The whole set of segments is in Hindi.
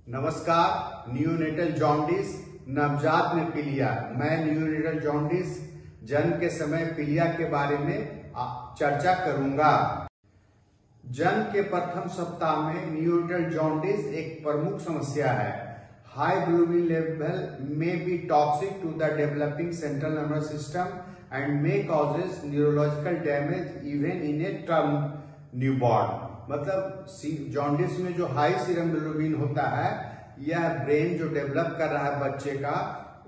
नमस्कार। न्यूनेटल जॉन्डिस, नवजात में पीलिया। मैं न्यूनेटल जॉन्डिस, जन्म के समय पीलिया के बारे में चर्चा करूंगा। जन्म के प्रथम सप्ताह में न्यूनेटल जॉन्डिस एक प्रमुख समस्या है। High bilirubin level may be toxic to the developing central nervous system and may causes neurological damage even in a term newborn. मतलब जॉन्डिस में जो हाई सीरम बिलिरुबिन होता है, यह ब्रेन जो डेवलप कर रहा है बच्चे का,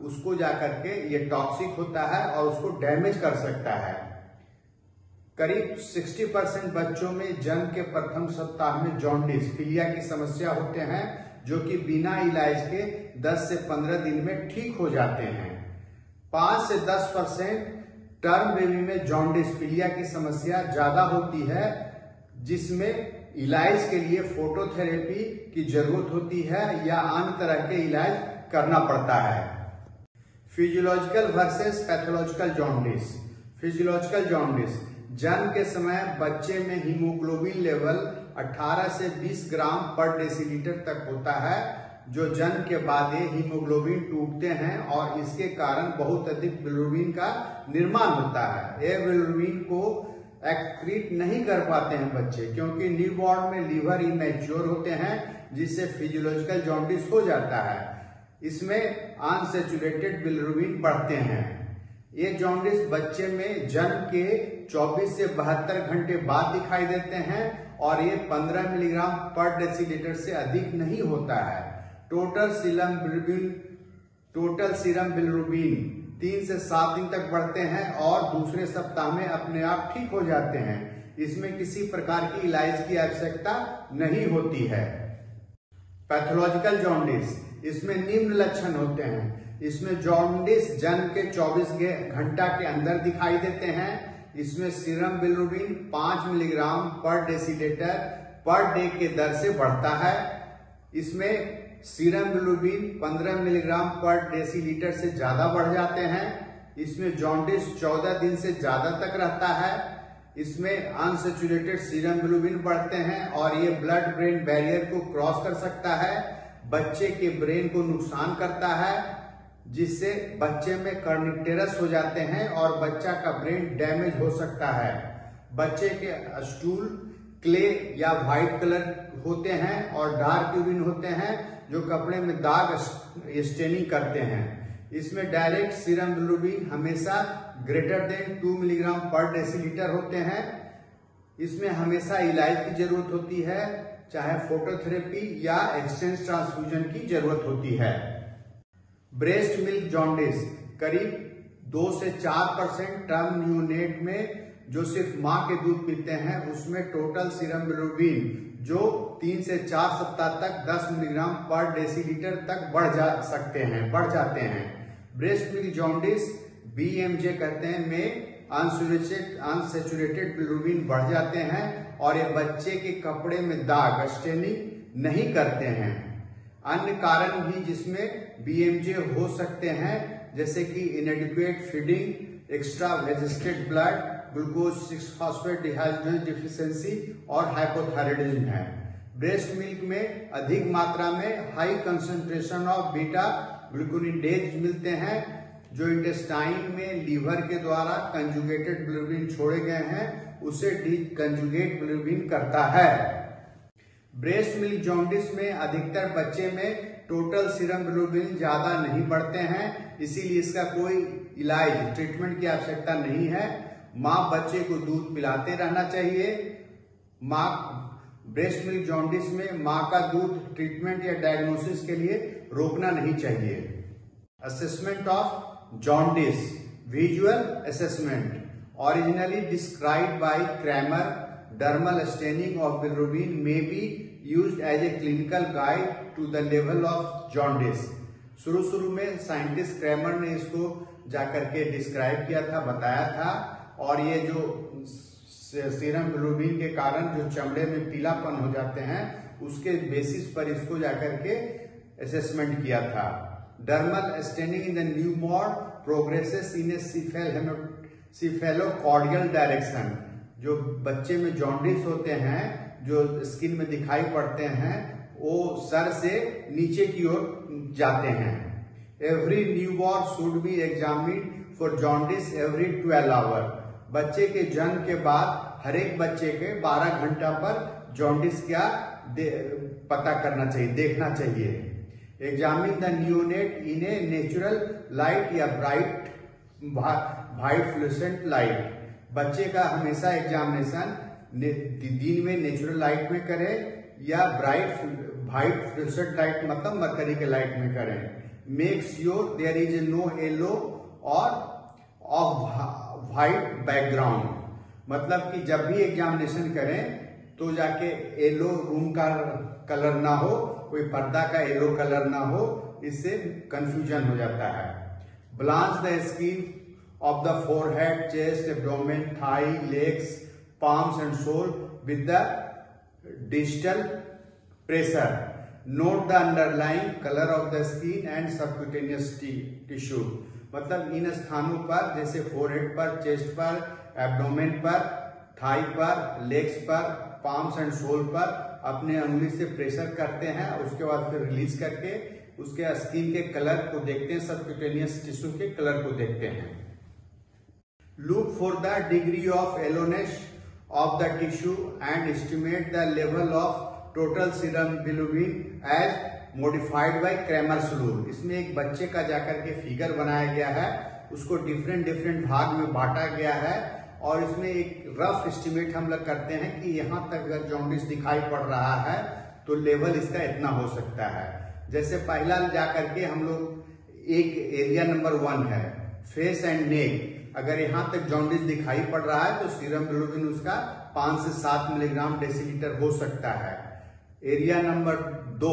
उसको जाकर के ये टॉक्सिक होता है और उसको डैमेज कर सकता है। करीब 60% बच्चों में जन्म के प्रथम सप्ताह में जॉन्डिस पीलिया की समस्या होते हैं, जो कि बिना इलाज के 10 से 15 दिन में ठीक हो जाते हैं। 5 से 10% टर्म बेबी में जॉन्डिस पीलिया की समस्या ज्यादा होती है, जिसमें इलाज के लिए फोटोथेरेपी की जरूरत होती है या अन्य तरह के इलाज करना पड़ता है। Physiological versus pathological jaundice. Physiological jaundice जन्म के समय बच्चे में हीमोग्लोबिन लेवल 18 से 20 ग्राम पर डेसीलीटर तक होता है, जो जन्म के बाद ये हीमोग्लोबिन टूटते हैं और इसके कारण बहुत अधिक बिलिरुबिन का निर्माण होता है। ये बिलिरुबिन को एक्रीट नहीं कर पाते हैं बच्चे, क्योंकि न्यूबॉर्न में लीवर इमेच्योर होते हैं, जिससे फिजियोलॉजिकल जॉन्डिस हो जाता है। इसमें अनसैचुरेटेड बिलिरुबिन बढ़ते हैं। ये जॉन्डिस बच्चे में जन्म के 24 से 72 घंटे बाद दिखाई देते हैं और ये 15 मिलीग्राम पर डेसीलीटर से अधिक नहीं होता है। टोटल सीरम बिलिरुबिन 3 से 7 दिन तक बढ़ते हैं और दूसरे सप्ताह में अपने आप ठीक हो जाते हैं। इसमें किसी प्रकार की इलाज की आवश्यकता नहीं होती है। पैथोलॉजिकल जॉन्डिस, इसमें निम्न लक्षण होते हैं। इसमें जॉन्डिस जन्म के 24 घंटा के अंदर दिखाई देते हैं। इसमें serum bilirubin 5 milligram per decilitre per day के दर से बढ़ता है। इसमें serum bilirubin 15 milligram per decilitre से ज्यादा बढ़ जाते हैं। इसमें जॉन्डिस 14 दिन से ज्यादा तक रहता है। इसमें अनसैचुरेटेड सीरम बिलिरुबिन बढ़ते हैं और ये ब्लड ब्रेन बैरियर को क्रॉस कर सकता है, बच्चे के ब्रेन को नुकसान करता है, जिससे बच्चे में कर्निटेरस हो जाते हैं और बच्चा का ब्रेन डैमेज हो सकता है। बच्चे के स्टूल क्ले या व्हाइट कलर होते हैं और डार्क यूरिन होते हैं, जो कपड़े में दाग स्टेनिंग करते हैं। इसमें डायरेक्ट सीरम बिलिरुबिन हमेशा greater than 2 milligram per decilitre होते हैं। इसमें हमेशा इलाज की जरूरत होती है, चाहे फोटोथेरेपी या एक्सचेंज ट्रांसफ्यूजन की जरूरत होती है। ब्रेस्ट मिल्क जॉन्डिस, करीब 2 से 4% टर्म न्यूनेट में जो सिर्फ मां के दूध पीते हैं, उसमें टोटल सीरम बिलिरुबिन जो 3 से 4 सप्ताह तक 10 मिलीग्राम पर डेसीलीटर तक बढ़ जाते हैं। ब्रेस्ट मिल्क जॉन्डिस BMJ कहते हैं में अनसैचुरेटेड बिलिरुबिन बढ़ जाते हैं और ये बच्चे के कपड़े में दाग स्टेनिंग नहीं करते हैं। अन्य कारण भी जिसमें BMJ हो सकते हैं, जैसे कि inadequate feeding, extravasated blood, glucose 6-फॉस्फेट डिहाइड्रोजिनेज डिफिशियंसी और हाइपोथायरायडिज्म है। ब्रेस्ट मिल्क में अधिक मात्रा में high concentration of beta glucuronidase मिलते हैं, जो इंटेस्टाइन में लीवर के द्वारा कंजुगेटेड बिलिरुबिन छोड़े गए हैं, उसे डीकंजुगेट बिलिरुबिन करता है। ब्रेस्ट मिल्क जॉन्डिस में अधिकतर बच्चे में टोटल सीरम बिलिरुबिन ज्यादा नहीं बढ़ते हैं, इसीलिए इसका कोई इलाज ट्रीटमेंट की आवश्यकता नहीं है। माँ बच्चे को दूध पिलाते रहना चाहिए। ब्रेस्ट मिल्क जॉन्डिस में माँ का दूध ट्रीटमेंट या डायग्नोसिस के लिए रोकना नहीं चाहिए। Assessment of jaundice, visual assessment, originally described by Kramer, dermal staining of bilirubin may be used as a clinical guide to the level of jaundice. शुरू में साइंटिस्ट क्रैमर ने इसको जाकर के डिस्क्राइब किया था, बताया था, और ये जो सीरम बिलिरुबिन के कारण जो चमड़े में पीलापन हो जाते हैं, उसके बेसिस पर इसको जाकर के असेसमेंट किया था। Dermal staining in the newborn progresses in a cephalocaudal direction. जो बच्चे में जॉन्डिस होते हैं, जो स्किन में दिखाई पड़ते हैं, वो सर से नीचे की ओर जाते हैं। Every newborn should be examined for jaundice every 12 hour. बच्चे के जन्म के बाद हर एक बच्चे के 12 घंटा पर जॉन्डिस क्या पता करना चाहिए, देखना चाहिए। Examine the neonate in a natural light या ब्राइट वाइट फ्लुसेंट लाइट। बच्चे का हमेशा एग्जामिनेशन दिन में नेचुरल लाइट में करें या ब्राइट वाइट फ्लुसेंट लाइट मतलब मरकरी के लाइट में करें। Make sure there is no yellow or off white background, मतलब कि जब भी एग्जामिनेशन करें तो जाके येलो रूम का कलर ना हो, कोई पर्दा का येलो कलर ना हो, इससे कंफ्यूजन हो जाता है। Blanch the skin of the forehead, chest, abdomen, thigh, legs, palms and sole with the distal pressure. Note the underlying color of the skin and subcutaneous tissue. मतलब इन स्थानों पर जैसे फोरहेड पर, चेस्ट पर, एब्डोमेन पर, थाई पर, लेग्स पर, पाम्स एंड सोल पर अपने उंगली से प्रेशर करते हैं। उसके बाद फिर रिलीज करके उसके स्किन के कलर को देखते हैं, सबक्यूटेनियस टिश्यू के कलर को देखते हैं। Look for the degree of yellowness of the tissue and estimate the level of total serum bilirubin as modified by Kramer's rule। इसमें एक बच्चे का जाकर के फिगर बनाया गया है, उसको डिफरेंट भाग में बांटा गया है और इसमें एक रफ एस्टिमेट हम लोग करते हैं कि यहाँ तक अगर जॉन्डिस दिखाई पड़ रहा है तो लेवल इसका इतना हो सकता है। जैसे पहला जाकर के हम लोग एक एरिया नंबर 1 है फेस एंड नेक, अगर यहां तक जॉन्डिस दिखाई पड़ रहा है तो सीरम बिलिरुबिन उसका 5 से 7 मिलीग्राम डेसीलीटर हो सकता है। एरिया नंबर 2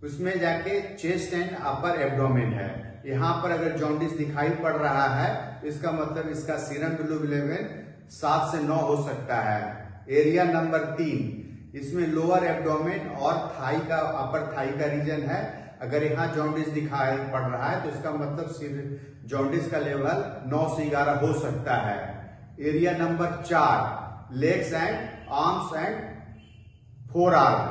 उसमें जाके चेस्ट एंड अपर एब्डोमेन है, यहां पर अगर जॉन्डिस दिखाई पड़ रहा है तो इसका मतलब इसका सीरम बिलिरुबिन लेवल 7 से 9 हो सकता है। एरिया नंबर 3 इसमें लोअर एब्डोमेन और थाई का अपर थाई का रीजन है, अगर यहाँ जॉन्डिस दिखाई पड़ रहा है तो इसका मतलब जॉन्डिस का लेवल 9 से 11 हो सकता है। Area number 4 legs and arms and four arm,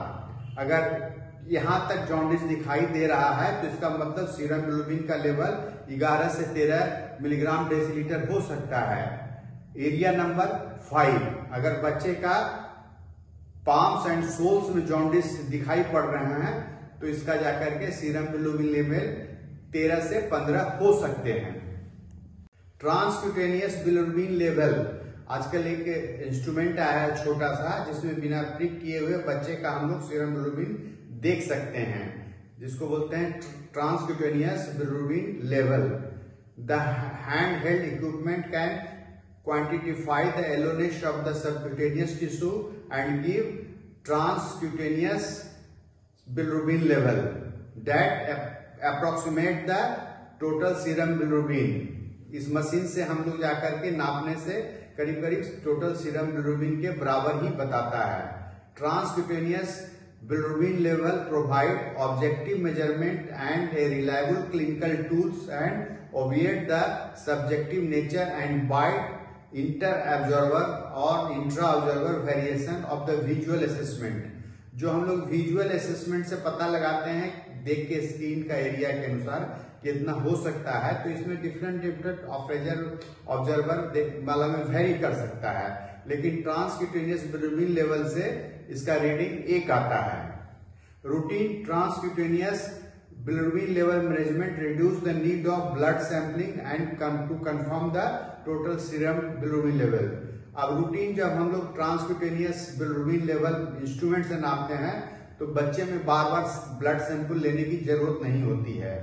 अगर यहां तक जॉन्डिस दिखाई दे रहा है तो इसका मतलब सीरम बिलिरुबिन का लेवल 11 से 13 मिलीग्राम डेसीलीटर हो सकता है। एरिया नंबर 5 अगर बच्चे का पाम्स एंड सोल्स में जॉन्डिस दिखाई पड़ रहे हैं तो इसका जाकर के सीरम बिलिरुबिन लेवल 13 से 15 हो सकते हैं। ट्रांसक्यूटेनियस बिलिरुबिन लेवल, आजकल एक इंस्ट्रूमेंट आया है छोटा सा जिसमें बिना प्रिक किए हुए बच्चे का हम लोग सीरम बिलिरुबिन देख सकते हैं, जिसको बोलते हैं transcutaneous bilirubin level. The hand held equipment can quantify the yellowness of the subcutaneous tissue and give transcutaneous bilirubin level that approximate the total serum bilirubin। इस मशीन से हम लोग जाकर के नापने से करीब करीब टोटल सीरम बिलिरुबिन के बराबर ही बताता है। Transcutaneous bilirubin level provide objective measurement and a reliable clinical tools and obviate the subjective nature and bite inter observer और intra observer variation of the visual assessment. जो हम लोग विजुअल असेसमेंट से पता लगाते हैं देख के स्क्रीन का एरिया के अनुसार कितना हो सकता है, तो इसमें डिफरेंट ऑब्जर्वर वाला में वेरी कर सकता है, लेकिन ट्रांसक्यूटेनियस बिलिरुबिन लेवल से इसका रीडिंग 1 आता है। Routine transcutaneous bilirubin level management reduce the need of blood sampling and to confirm the total serum bilirubin level. अब रूटीन जब हम लोग ट्रांसक्यूटेनियस बिलिरुबिन लेवल इंस्ट्रूमेंट से नापते हैं तो बच्चे में बार बार ब्लड सैंपल लेने की जरूरत नहीं होती है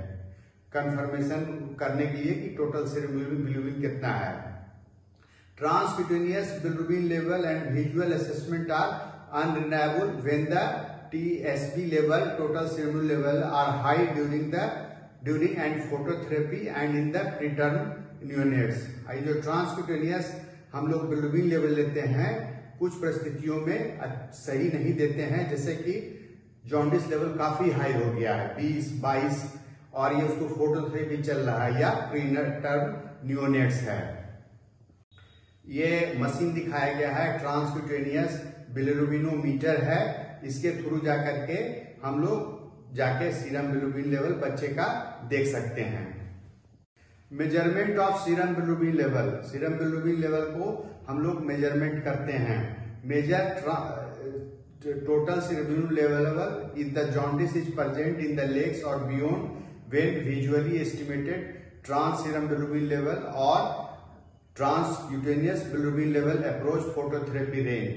कंफर्मेशन करने के लिए कि टोटल सीरम बिलिरुबिन कितना है। Transcutaneous bilirubin level and visual assessment are unreliable when the TSB level, total serum level, are high during and phototherapy and in the preterm neonates। जो transcutaneous हम लोग बिलिरुबिन लेवल लेते हैं कुछ परिस्थितियों में सही नहीं देते हैं, जैसे कि जॉन्डिस लेवल काफी हाई हो गया है 20-22 और ये उसको फोटोथेरेपी चल रहा है या प्रीटर्म न्यूनेट्स है। ये मशीन दिखाया गया है ट्रांसक्यूटेनियस बिलिरुबिनोमीटर है इसके थ्रू जाकर के हम लोग जाके सीरम बिलिरुबिन लेवल बच्चे का देख सकते हैं। Measurement of serum bilirubin level, serum bilirubin level को हम लोग मेजरमेंट करते हैं। Measure total serum level if the jaundice is present in the legs or beyond when visually estimated transserum bilirubin level or transcutaneous bilirubin level approach phototherapy range।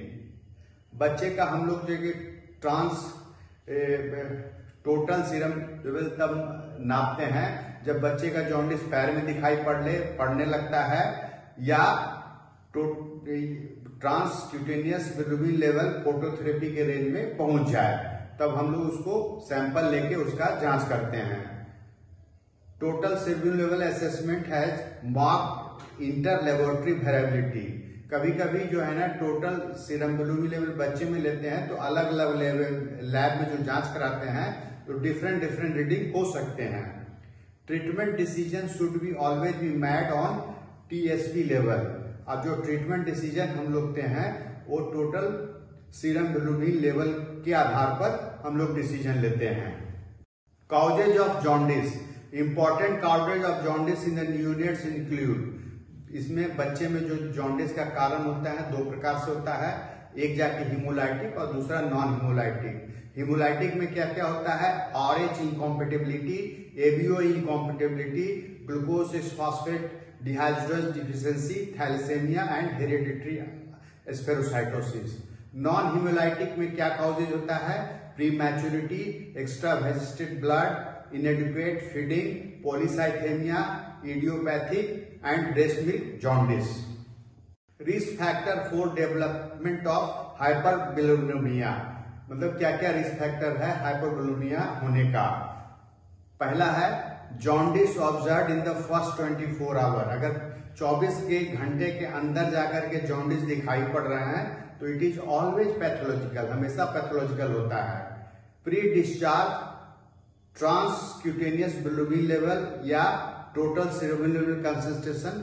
बच्चे का हम लोग जो ट्रांस टोटल सीरम लेवल तब नापते हैं जब बच्चे का जॉन्डिस पैर में दिखाई पड़ने लगता है या ट्रांसक्यूटेनियस बिलिरुबिन लेवल फोटोथेरेपी के रेंज में पहुंच जाए, तब हम लोग उसको सैंपल लेके उसका जांच करते हैं। Total serum level assessment has marked inter laboratory variability. कभी कभी जो है ना टोटल सीरम बिलिरुबिन लेवल बच्चे में लेते हैं तो अलग अलग लैब में जो जांच कराते हैं तो डिफरेंट रीडिंग हो सकते हैं। Treatment decision should be always be made on TSP level. अब जो ट्रीटमेंट डिसीजन हम लोग लेते हैं वो टोटल सीरम बिलिरुबिन लेवल के आधार पर हम लोग डिसीजन लेते हैं। Causes of jaundice, important causes of jaundice in the neonates include, इसमें बच्चे में जो जॉन्डिस का कारण होता है दो प्रकार से होता है, एक जाके हीमोलाइटिक और दूसरा नॉन हीमोलाइटिक। हीमोलाइटिक में क्या क्या होता है, RH incompatibility, ABO incompatibility, glucose 6 phosphate dehydrogenase deficiency, thalassaemia and hereditary spherocytosis. Non haemolytic में क्या काउजेज होता है, prematurity, extravasated blood, inadequate feeding, polycythaemia, idiopathic and breast milk jaundice. Risk factor for development of hyperbilirubinaemia, मतलब क्या क्या रिस्क फैक्टर है हाइपरबिलिरुबिनिया होने का। पहला है jaundice observe in the first 24 hour, अगर 24 के घंटे के अंदर जाकर के जॉन्डिस दिखाई पड़ रहे हैं तो इट इज ऑलवेज पैथोलॉजिकल, हमेशा पैथोलॉजिकल होता है। Pre discharge transcutaneous bilirubin level या total serum level concentration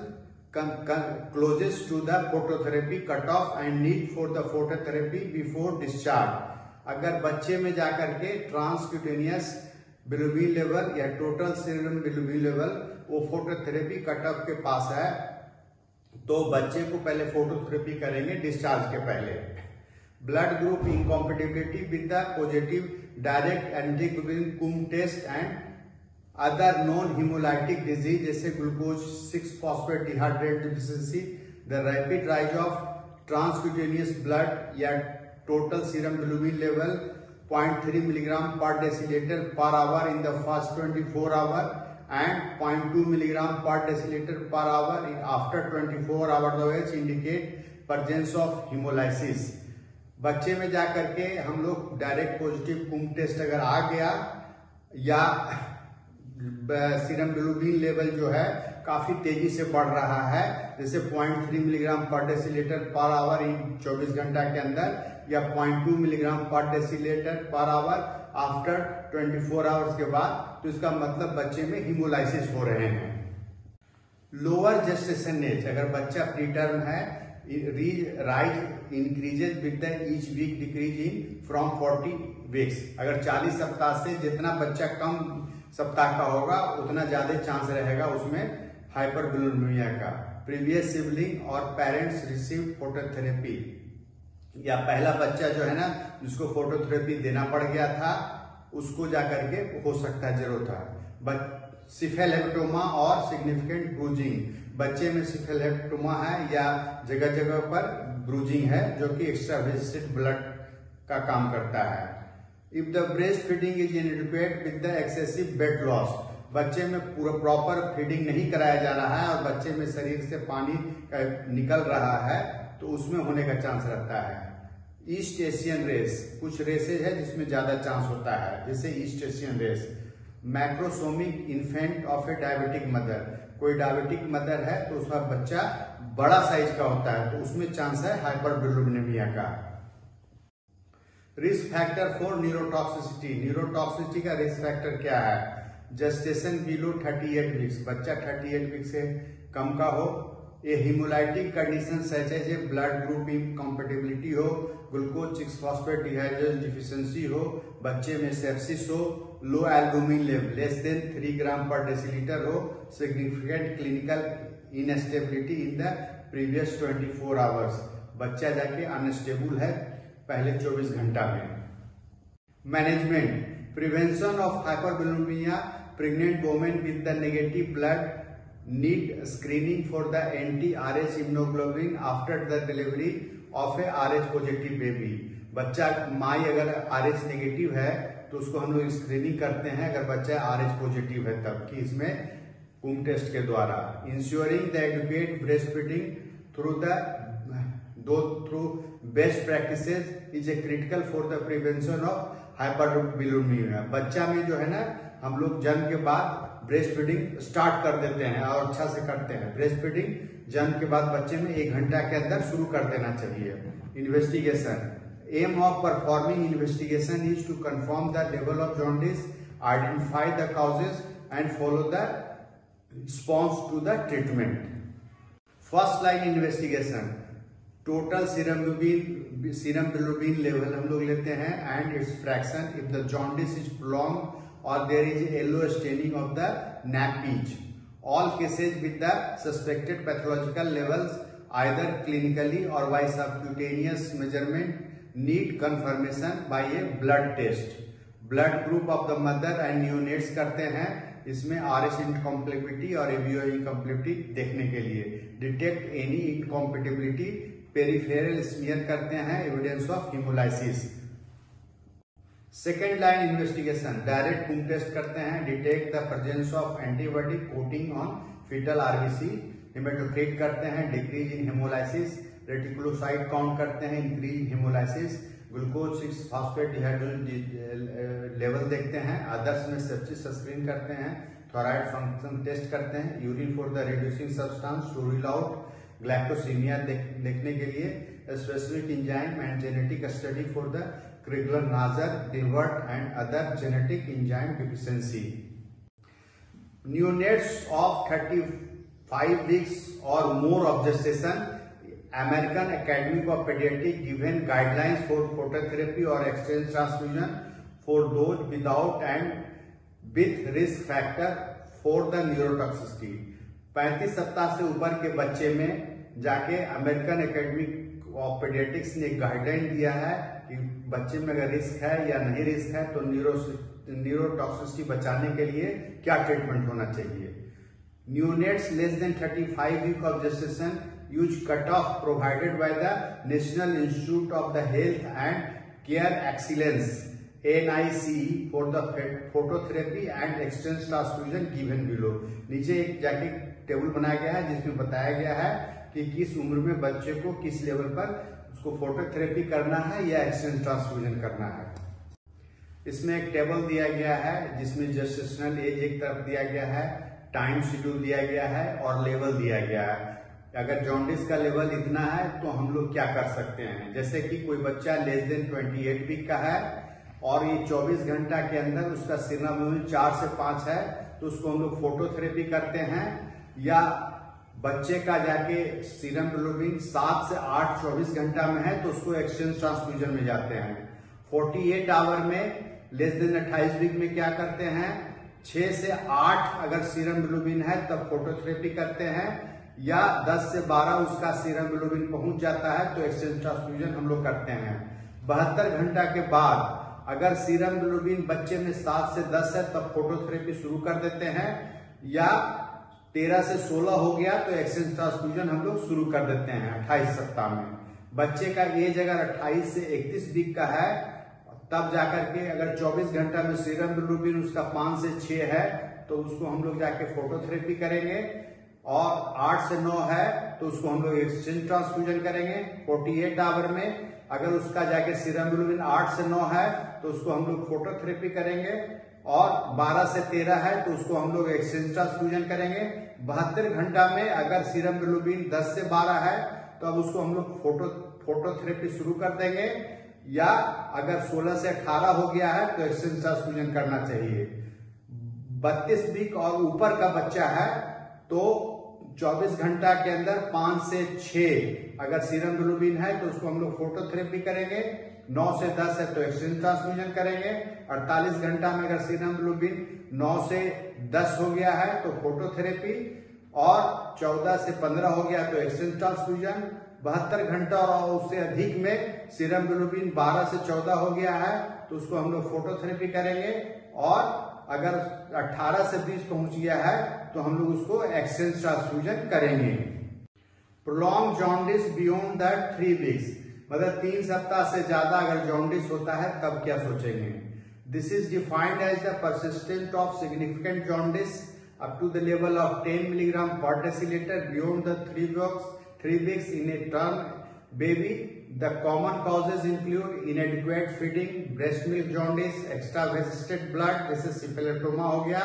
closest to the phototherapy cutoff and need for the phototherapy before discharge। अगर बच्चे में जाकर के ट्रांसक्यूटेनियस बिलिरुबिन लेवल या टोटल सीरम बिलिरुबिन लेवल वो फोटोथेरेपी कट ऑफ के पास है तो बच्चे को पहले फोटोथेरेपी करेंगे डिस्चार्ज के पहले। Blood group incompatibility with the positive direct antiglobulin Coombs test and other non haemolytic disease जैसे glucose 6 phosphate dehydrate deficiency, the rapid rise of transcutaneous blood या total serum bilirubin level 0.3 milligram per deciliter per hour in the first 24 hour and 0.2 milligram per deciliter per hour after 24 hours of age indicate presence of hemolysis। बच्चे में जाकर के हम लोग डायरेक्ट पॉजिटिव कुम टेस्ट अगर आ गया या सीरम बिलिरुबिन लेवल जो है काफी तेजी से बढ़ रहा है, जैसे 0.3 milligram per decilitre per hour इन 24 घंटा के अंदर या 0.2 milligram per decilitre per hour after 24 hours के बाद, तो इसका मतलब बच्चे में हीमोलाइसिस हो रहे हैं। लोअर जेस्टेशन एज, अगर बच्चा प्रीटर्म है, rise increases with the each week decrease in from 40 weeks. अगर 40 सप्ताह से जितना बच्चा कम सप्ताह का होगा उतना ज्यादा चांस रहेगा उसमें हाइपरबिलिरुबिनिया का। प्रीवियस सिबलिंग और पेरेंट्स रिसीव फोटोथेरेपी, या पहला बच्चा जो है ना जिसको फोटोथेरेपी देना पड़ गया था उसको जाकर के हो सकता है जरूरत है। सिफेलेक्टोमा और सिग्निफिकेंट ब्रूजिंग, बच्चे में सिफेलेक्टोमा है या जगह जगह पर ब्रूजिंग है जो कि एक्स्ट्रा वेजिटेड ब्लड का काम करता है। If the breast feeding is इनएडिक्वेट with the excessive weight loss, बच्चे में पूरा प्रॉपर फीडिंग नहीं कराया जा रहा है और बच्चे में शरीर से पानी निकल रहा है तो उसमें होने का चांस रहता है। ईस्ट एशियन रेस, कुछ रेसेज है जिसमें ज्यादा चांस होता है, जैसे East Asian race. Macrosomic infant of a diabetic mother, कोई डायबिटिक मदर है तो उसका बच्चा बड़ा साइज का होता है तो उसमें चांस है हाइपरबिलिरुबिनिया का। Risk factor for neurotoxicity, neurotoxicity का रिस्क फैक्टर क्या है? जेस्टेशन बिलो 38 वीक्स, बच्चा 38 वीक से कम का हो, a haemolytic condition such as a blood group incompatibility हो, ग्लूकोज 6 फॉस्फेट डिहाइड्रेशन डिफिशियंसी हो, बच्चे में सेप्सिस हो, low albumin level less than 3 gram per decilitre हो, significant clinical instability in the previous 24 hours, बच्चा जाके अनस्टेबल है पहले 24 घंटा में। Management, prevention of hyperbilirubinaemia, pregnant women with the negative blood need screening for the anti-RH immunoglobulin after the delivery of a RH positive baby। बच्चा माई अगर RH नेगेटिव है तो उसको हम लोग स्क्रीनिंग करते हैं, अगर बच्चा RH पॉजिटिव है तब कि इसमें कुम टेस्ट के द्वारा। Ensuring the adequate breast feeding through best practices is a critical for the prevention of hyperbilirubinaemia. बच्चा में जो है ना, हम लोग जन्म के बाद ब्रेस्ट फीडिंग स्टार्ट कर देते हैं और अच्छा से करते हैं। ब्रेस्ट फीडिंग जन्म के बाद बच्चे में 1 घंटा के अंदर शुरू कर देना चाहिए। Investigation, aim of performing investigation is to confirm the level of jaundice, identify the causes and follow the response to the treatment. First line investigation, total serum bilirubin level हम लोग लेते हैं and its fraction if the jaundice is prolonged or there is a yellow staining of the nappage. All cases with the suspected pathological levels either clinically or by subcutaneous measurement need confirmation by a blood test. Blood group of the mother and neonates करते हैं इसमें RH incompatibility और ABO incompatibility देखने के लिए। Detect any incompatibility, peripheral smear करते हैं, evidence of hemolysis। Second line investigation, direct Coombs test करते हैं, detect the presence of antibody coating on fetal RBC, hematocrit करते हैं, decrease in hemolysis, reticulocyte count करते हैं, increase in hemolysis, glucose 6 phosphate dehydration level देखते हैं, अदर्स में सेप्सिस स्क्रीन करते हैं, थोराइड फंक्शन टेस्ट करते हैं, urine for the reducing substance to rule out galactosaemia देखने के लिए, specific enzyme and genetic study for the Crigler-Najjar, Gilbert and other genetic enzyme deficiency। Neonates of 35 weeks or more of gestation, American Academy of Pediatrics given guidelines for phototherapy or exchange transfusion for those without and with risk factor for the neurotoxicity। 35 सप्ताह से ऊपर के बच्चे में जाके अमेरिकन एकेडमी ऑफ पेडियाट्रिक्स ने एक गाइडलाइन दिया है कि बच्चे में अगर रिस्क है या नहीं रिस्क है तो न्यूरोटॉक्सिसिटी बचाने के लिए क्या ट्रीटमेंट होना चाहिए। Neonates less than 35 week of gestation use cut off provided by the National Institute of the Health and Care Excellence NICE for the phototherapy and exchange transfusion given below. नीचे एक जाके टेबल बनाया गया है जिसमें बताया गया है कि किस उम्र में बच्चे को किस लेवल पर उसको फोटोथेरेपी करना है या एक्सचेंज ट्रांसफ्यूजन करना है। इसमें एक टेबल दिया गया है जिसमें जेस्टेशनल एज एक तरफ दिया गया है, टाइम शेड्यूल दिया गया है और लेवल दिया गया है। अगर जॉन्डिस का लेवल इतना है तो हम लोग क्या कर सकते हैं, जैसे कि कोई बच्चा लेस देन 28 वीक का है और ये 24 घंटा के अंदर उसका सीरम लेवल 4 से 5 है तो उसको हम लोग फोटोथेरेपी करते हैं, या बच्चे का जाके सीरम बिलिरुबिन 7 से 8 24 घंटा में है तो उसको एक्सचेंज ट्रांसफ्यूजन में जाते हैं। 48 आवर में लेस देन 28 वीक में क्या करते हैं, 6 से 8 अगर सीरम बिलिरुबिन है तब फोटोथेरेपी करते हैं, या 10 से 12 उसका सीरम बिलिरुबिन पहुंच जाता है तो एक्सचेंज ट्रांसफ्यूजन हम लोग करते हैं। 72 घंटा के बाद अगर सीरम बिलिरुबिन बच्चे में 7 से 10 है तब फोटोथेरेपी शुरू कर देते हैं, या 13 से 16 हो गया तो एक्सचेंज ट्रांसफ्यूजन हम लोग शुरू कर देते हैं 28 सप्ताह में। बच्चे का एज अगर 28 से 31 वीक का है तब जाकर के अगर 24 घंटा में सीरम बिलिरुबिन उसका 5 से 6 है तो उसको हम लोग जाके फोटोथेरेपी करेंगे, और 8 से 9 है तो उसको हम लोग एक्सचेंज ट्रांसफ्यूजन करेंगे। 48 आवर में अगर उसका जाके सीरम बिलिरुबिन 8 से 9 है तो उसको हम लोग फोटोथेरेपी करेंगे, और 12 से 13 है तो उसको हम लोग एक्सचेंज ट्रांसफ्यूजन करेंगे। 72 घंटा में अगर सीरम बिलिरुबिन 10 से 12 है तो अब उसको हम लोग फोटोथेरेपी शुरू कर देंगे, या अगर 16 से 18 हो गया है तो एक्सचेंज ट्रांसफ्यूजन करना चाहिए। 32 वीक और ऊपर का बच्चा है तो 24 घंटा के अंदर 5 से 6 अगर सीरम बिलोबिन है तो उसको हम लोग फोटोथेरेपी करेंगे। 9 से 10 है तो एक्सचेंज ट्रांसफ्यूजन करेंगे। 48 घंटा में अगर सीरम बिलोबिन 9 से 10 हो गया है तो फोटोथेरेपी, और 14 से 15 हो गया तो एक्सचेंज ट्रांसफ्यूजन। 72 घंटा और उससे अधिक में सीरम बिलोबिन 12 से 14 हो गया है तो उसको हम लोग फोटोथेरेपी करेंगे, और अगर 18 से 20 पहुंच गया है तो हम लोग उसको एक्सचेंज ट्रांसफ्यूजन करेंगे। Prolong jaundice beyond the 3 weeks, मतलब 3 सप्ताह से ज्यादा अगर जॉन्डिस होता है तब क्या सोचेंगे। This is defined as the persistent of significant jaundice up to the level of 10 milligram per decilitre beyond the 3 weeks in a term baby. The common causes include inadequate feeding, breast milk jaundice, extravasated blood, जैसे सिफिलिटोमा हो गया,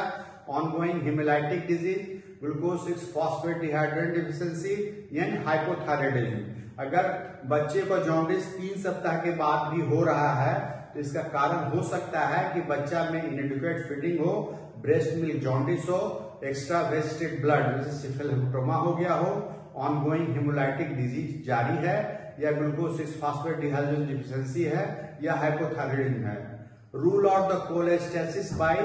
ongoing hemolytic disease, glucose 6-phosphate dehydrogenase deficiency, यानी hypothyroidism। अगर बच्चे को जॉन्डिस 3 सप्ताह के बाद भी हो रहा है तो इसका कारण हो सकता है कि बच्चा में इनएडिक्वेट फीडिंग हो, ब्रेस्ट मिल्क जॉन्डिस हो, एक्स्ट्रावेस्टेड ब्लड जैसे सिफिलिटोमा हो गया हो, ऑनगोइंग हेमोलाइटिक डिजीज जारी है, या ग्लूकोज 6-फॉस्फेट डिहाइड्रोजन डिफिशियंसी है, या हाइपोथायराइडिज्म है। Rule out the cholestasis by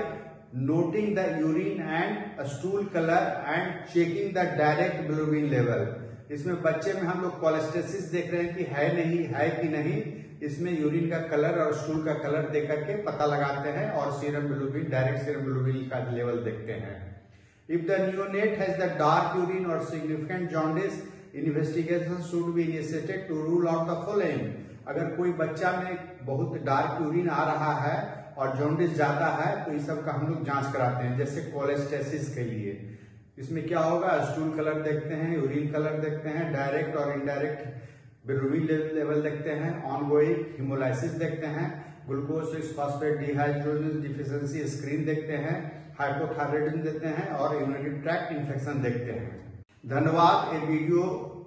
noting the urine and stool colour and checking the direct bilirubin level. इसमें बच्चे में हम लोग कोलेस्टेसिस देख रहे हैं कि है नहीं है कि नहीं, इसमें यूरिन का कलर और स्टूल का कलर देख करके पता लगाते हैं, और सीरम बिलोबिन, डायरेक्ट सीरम बिलोबिन का लेवल देखते हैं। If the neonate has the dark urine or significant jaundice, investigation should be initiated to rule out the following. अगर कोई बच्चा में बहुत डार्क यूरिन आ रहा है और जॉन्डिस ज्यादा है तो इस सब का हम लोग जांच कराते हैं, जैसे कोलेस्टेसिस के लिए। इसमें क्या होगा, स्टूल कलर देखते हैं, यूरिन कलर देखते हैं, डायरेक्ट और इनडायरेक्ट बिलोबिन लेवल देखते हैं, ऑनगोइंग हिमोलाइसिस देखते हैं, ग्लूकोज 6-फॉस्फेट डिहाइड्रोजन डिफिशियंसी स्क्रीन देखते हैं, हाइपोथायराइडिज्म देखते हैं, और यूरिनरी ट्रैक्ट इन्फेक्शन देखते हैं। धन्यवाद। ये वीडियो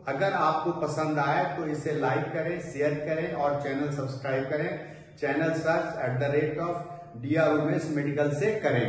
अगर आपको पसंद आए तो इसे लाइक करें, शेयर करें और चैनल सब्सक्राइब करें। Channel search @DR Umesh medical से करें।